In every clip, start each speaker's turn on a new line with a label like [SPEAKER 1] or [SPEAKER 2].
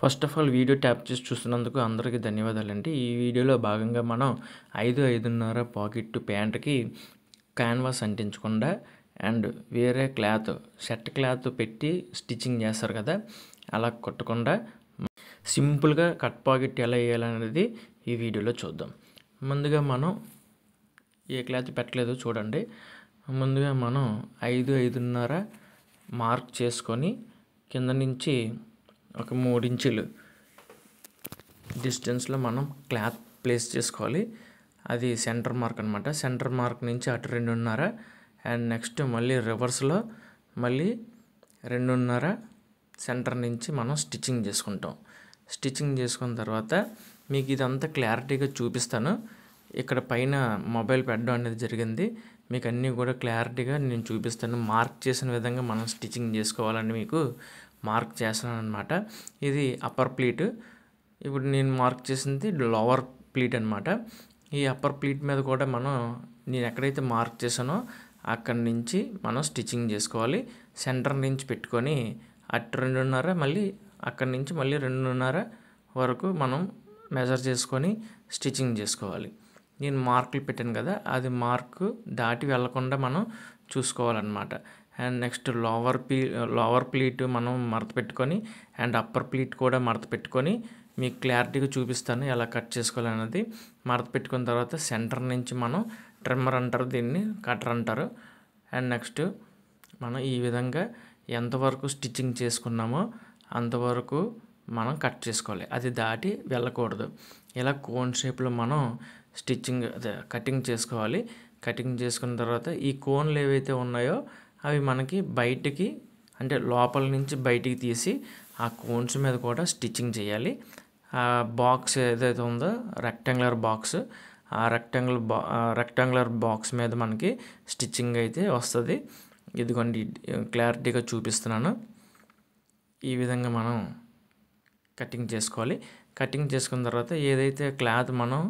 [SPEAKER 1] First of all video tap చేసి చూస్తున్నందుకు అందరికీ ధన్యవాదాలండి. ఈ వీడియోలో భాగంగా మనం 5.5 పాకెట్ ప్యాంట్‌కి క్యాన్వాస్ అంటించకుండా అండ్ వేరే క్లాత్ షర్ట్ క్లాత్ పెట్టి స్టిచ్చింగ్ చేస్తారు కదా! అలా కొట్టకుండా సింపుల్‌గా కట్ పాకెట్ ఎలా వేయాలనేది ఈ వీడియోలో చూద్దాం. ముందుగా మనం ఏ క్లాత్ పెట్టలేదో చూడండి. ముందుగా మనం 5.5 మార్క్ చేసుకొని కింద నుంచి ఒక 3 ఇంచులు డిస్టెన్స్లో మనం క్లాత్ ప్లేస్ చేసుకోవాలి. అది సెంటర్ మార్క్ అనమాట. సెంటర్ మార్క్ నుంచి అటు 2.5 అండ్ నెక్స్ట్ మళ్ళీ రివర్స్లో మళ్ళీ 2.5 సెంటర్ నుంచి మనం స్టిచ్చింగ్ చేసుకుంటాం. స్టిచ్చింగ్ చేసుకున్న తర్వాత మీకు ఇదంతా క్లారిటీగా చూపిస్తాను. ఇక్కడ పైన మొబైల్ పెట్టడం అనేది జరిగింది. మీకు అన్నీ కూడా క్లారిటీగా నేను చూపిస్తాను. మార్క్ చేసిన విధంగా మనం స్టిచ్చింగ్ చేసుకోవాలని మీకు మార్క్ చేస్తున్నాను అనమాట. ఇది అప్పర్ ప్లీట్. ఇప్పుడు నేను మార్క్ చేసింది లోవర్ ప్లీట్ అనమాట. ఈ అప్పర్ ప్లీట్ మీద కూడా నేను ఎక్కడైతే మార్క్ చేశానో అక్కడి నుంచి మనం స్టిచ్చింగ్ చేసుకోవాలి. సెంటర్ నుంచి పెట్టుకొని అటు 2.5 మళ్ళీ అక్కడి నుంచి మళ్ళీ 2.5 వరకు మనం మెజర్ చేసుకొని స్టిచ్చింగ్ చేసుకోవాలి. నేను మార్కులు పెట్టాను కదా, అది దాటి వెళ్ళకుండా మనం చూసుకోవాలన్నమాట. అండ్ నెక్స్ట్ లోవర్ ప్లీట్ మనం మడత పెట్టుకొని అండ్ అప్పర్ ప్లీట్ కూడా మడత పెట్టుకొని మీకు క్లారిటీగా చూపిస్తాను ఎలా కట్ చేసుకోవాలన్నది. మడత పెట్టుకున్న తర్వాత సెంటర్ నుంచి మనం ట్రిమ్మర్ అంటారు, దీన్ని కటర్ అంటారు. అండ్ నెక్స్ట్ మనం ఈ విధంగా ఎంతవరకు స్టిచ్చింగ్ చేసుకున్నామో అంతవరకు మనం కట్ చేసుకోవాలి. అది దాటి వెళ్ళకూడదు. ఇలా కోన్ షేప్లో మనం కటింగ్ చేసుకోవాలి. కటింగ్ చేసుకున్న తర్వాత ఈ కోన్లు ఏవైతే ఉన్నాయో అవి మనకి బయటికి, అంటే లోపల నుంచి బయటికి తీసి ఆ కోన్స్ మీద కూడా స్టిచ్చింగ్ చేయాలి. ఆ బాక్స్ ఏదైతే ఉందో రెక్టాంగులర్ బాక్స్, ఆ రెక్టాంగులర్ బాక్స్ మీద మనకి స్టిచ్చింగ్ అయితే వస్తుంది. ఇదిగోండి క్లారిటీగా చూపిస్తున్నాను. ఈ విధంగా మనం కటింగ్ చేసుకోవాలి. కటింగ్ చేసుకున్న తర్వాత ఏదైతే క్లాత్ మనం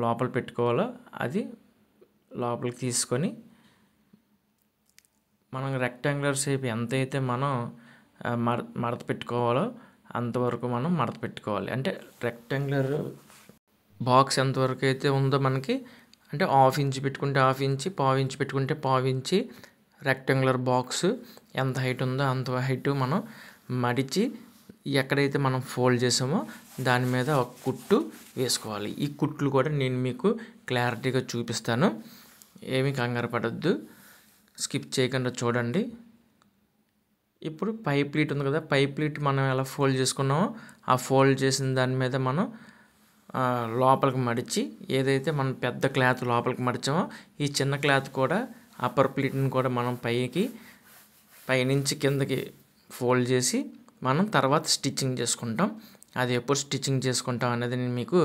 [SPEAKER 1] లోపల పెట్టుకోవాలో అది లోపలికి తీసుకొని మనం రెక్టాంగులర్ షేప్ ఎంతైతే మనం మడత పెట్టుకోవాలో అంతవరకు మనం మడత పెట్టుకోవాలి. అంటే రెక్టాంగులర్ బాక్స్ ఎంతవరకు అయితే ఉందో మనకి, అంటే 1/2 ఇంచ్ పెట్టుకుంటే 1/2 ఇంచ్, 1/4 ఇంచ్ పెట్టుకుంటే 1/4 ఇంచ్ రెక్టాంగులర్ బాక్స్ ఎంత హైట్ ఉందో అంత హైట్ మనం మడిచి ఎక్కడైతే మనం ఫోల్డ్ చేసామో దాని మీద ఒక కుట్టు వేసుకోవాలి. ఈ కుట్లు కూడా నేను మీకు క్లారిటీగా చూపిస్తాను. ఏమీ కంగారు పడద్దు, స్కిప్ చేయకుండా చూడండి. ఇప్పుడు పై ప్లీట్ ఉంది కదా, పై ప్లీట్ మనం ఎలా ఫోల్డ్ చేసుకున్నామో ఆ ఫోల్డ్ చేసిన దాని మీద మనం లోపలికి మడిచి ఏదైతే మనం పెద్ద క్లాత్ లోపలికి మడిచామో ఈ చిన్న క్లాత్ కూడా అప్పర్ ప్లీట్ని కూడా మనం పైనుంచి కిందకి ఫోల్డ్ చేసి మనం తర్వాత స్టిచ్చింగ్ చేసుకుంటాం. అది ఎప్పుడు స్టిచ్చింగ్ చేసుకుంటాం అనేది నేను మీకు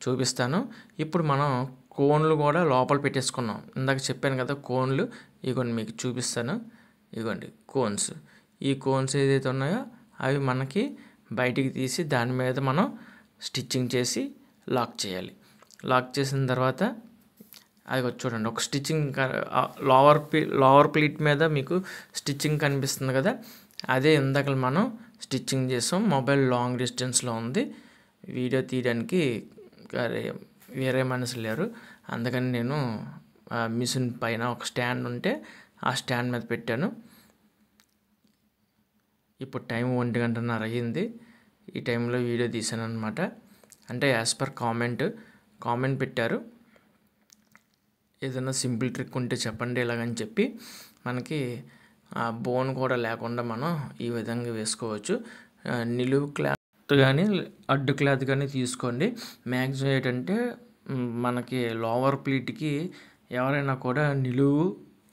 [SPEAKER 1] చూపిస్తాను. ఇప్పుడు మనం కోన్లు కూడా లోపల పెట్టేసుకున్నాం. ఇందాక చెప్పాను కదా కోన్లు, ఇగోండి మీకు చూపిస్తాను. ఇగోండి కోన్స్. ఈ కోన్స్ ఏదైతే ఉన్నాయో అవి మనకి బయటికి తీసి దాని మీద మనం స్టిచ్చింగ్ చేసి లాక్ చేయాలి. లాక్ చేసిన తర్వాత అది చూడండి, ఒక స్టిచ్చింగ్ లోవర్ ప్లీట్ మీద మీకు స్టిచ్చింగ్ కనిపిస్తుంది కదా, అదే ఇందాక మనం స్టిచ్చింగ్ చేసాం. మొబైల్ లాంగ్ డిస్టెన్స్లో ఉంది, వీడియో తీయడానికి వేరే మనుషులు లేరు. అందుకని నేను మిషన్ పైన ఒక స్టాండ్ ఉంటే ఆ స్టాండ్ మీద పెట్టాను. ఇప్పుడు టైం 1:30 అయ్యింది. ఈ టైంలో వీడియో తీసాను అనమాట. అంటే యాజ్ పర్ కామెంట్ పెట్టారు, ఏదైనా సింపుల్ ట్రిక్ ఉంటే చెప్పండి ఇలాగని చెప్పి. మనకి బోన్ కూడా లేకుండా మనం ఈ విధంగా వేసుకోవచ్చు. నిలువు క్లాత్ కానీ అడ్డు క్లాత్ కానీ తీసుకోండి. మ్యాక్సిమం ఏంటంటే మనకి లోవర్ ప్లీట్కి ఎవరైనా కూడా నిలువు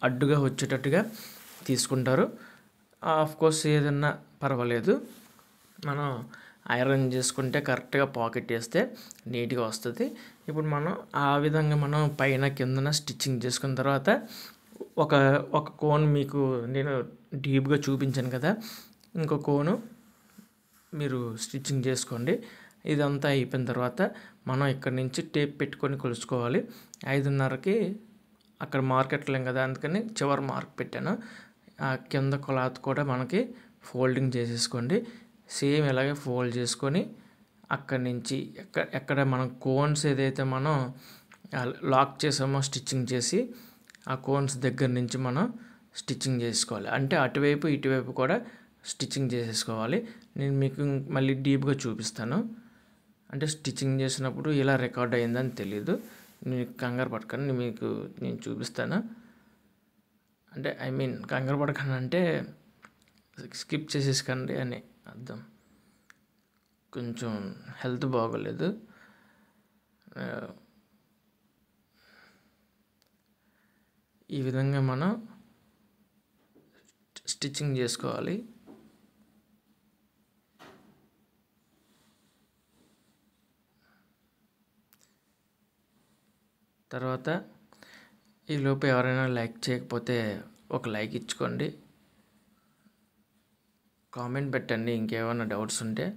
[SPEAKER 1] అడ్డుగా వచ్చేటట్టుగా తీసుకుంటారు. ఆఫ్కోర్స్ ఏదన్నా పర్వాలేదు, మనం ఐరన్ చేసుకుంటే కరెక్ట్గా పాకెట్ వేస్తే నీట్గా వస్తుంది. ఇప్పుడు మనం ఆ విధంగా మనం పైన కిందన స్టిచ్చింగ్ చేసుకున్న తర్వాత ఒక కోన్ మీకు నేను డీప్గా చూపించాను కదా, ఇంకో కోను మీరు స్టిచ్చింగ్ చేసుకోండి. ఇదంతా అయిపోయిన తర్వాత మనం ఇక్కడ నుంచి టేప్ పెట్టుకొని కొలుచుకోవాలి. 5.5కి అక్కడ మార్క్ పెట్టలేం కదా, అందుకని చివరి మార్క్ పెట్టాను. కింద క్లాత్ కూడా మనకి ఫోల్డింగ్ చేసేసుకోండి. సేమ్ ఇలాగే ఫోల్డ్ చేసుకొని అక్కడి నుంచి ఎక్కడ మనం కోన్స్ ఏదైతే మనం లాక్ చేసామో స్టిచ్చింగ్ చేసి ఆ కోన్స్ దగ్గర నుంచి మనం స్టిచ్చింగ్ చేసుకోవాలి. అంటే అటువైపు ఇటువైపు కూడా స్టిచ్చింగ్ చేసేసుకోవాలి. నేను మీకు మళ్ళీ డీప్గా చూపిస్తాను. అంటే స్టిచ్చింగ్ చేసినప్పుడు ఇలా రికార్డ్ అయిందని తెలీదు. నేను కంగారు పడకండి, మీకు నేను చూపిస్తాను. అంటే కంగారు పడకండి అంటే స్కిప్ చేసేసుకోండి అని అర్థం. కొంచెం హెల్త్ బాగోలేదు. ఈ విధంగా మనం స్టిచ్చింగ్ చేసుకోవాలి. తర్వాత ఈలోపు ఎవరైనా లైక్ చేయకపోతే ఒక లైక్ ఇచ్చుకోండి, కామెంట్ పెట్టండి ఇంకేమైనా డౌట్స్ ఉంటే.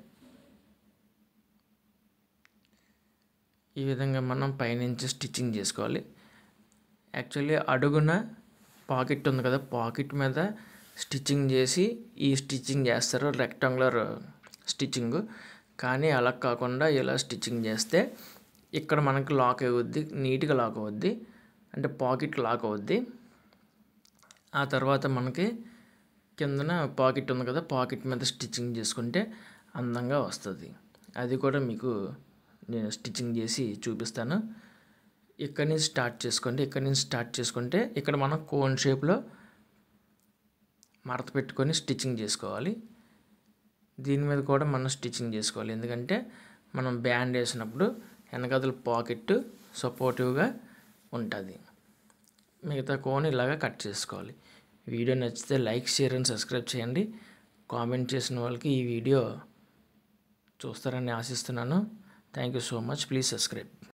[SPEAKER 1] ఈ విధంగా మనం పైనుంచి స్టిచ్చింగ్ చేసుకోవాలి. యాక్చువల్లీ అడుగున పాకెట్ ఉంది కదా, పాకెట్ మీద స్టిచ్చింగ్ చేసి ఈ స్టిచ్చింగ్ చేస్తారు, రెక్టాంగులర్ స్టిచ్చింగ్. కానీ అలా కాకుండా ఇలా స్టిచ్చింగ్ చేస్తే ఇక్కడ మనకి లాక్ అవుద్ది, నీట్గా లాక్ అవుద్ది, అంటే పాకెట్ లాక్ అవుద్ది. ఆ తర్వాత మనకి కిందన పాకెట్ ఉంది కదా, పాకెట్ మీద స్టిచ్చింగ్ చేసుకుంటే అందంగా వస్తుంది. అది కూడా మీకు నేను స్టిచ్చింగ్ చేసి చూపిస్తాను. ఇక్కడి నుంచి స్టార్ట్ చేసుకోండి. ఇక్కడి నుంచి స్టార్ట్ చేసుకుంటే ఇక్కడ మనం కోన్ షేప్లో మడత పెట్టుకొని స్టిచ్చింగ్ చేసుకోవాలి. దీని మీద కూడా మనం స్టిచ్చింగ్ చేసుకోవాలి, ఎందుకంటే మనం బ్యాండ్ వేసినప్పుడు వెనకాతల పాకెట్ సపోర్టివ్గా ఉంటుంది. మిగతా కోన్ ఇలాగా కట్ చేసుకోవాలి. వీడియో నచ్చితే లైక్, షేర్ అండ్ సబ్స్క్రైబ్ చేయండి. కామెంట్ చేసిన వాళ్ళకి ఈ వీడియో చూస్తారని ఆశిస్తున్నాను. Thank you so much. Please subscribe.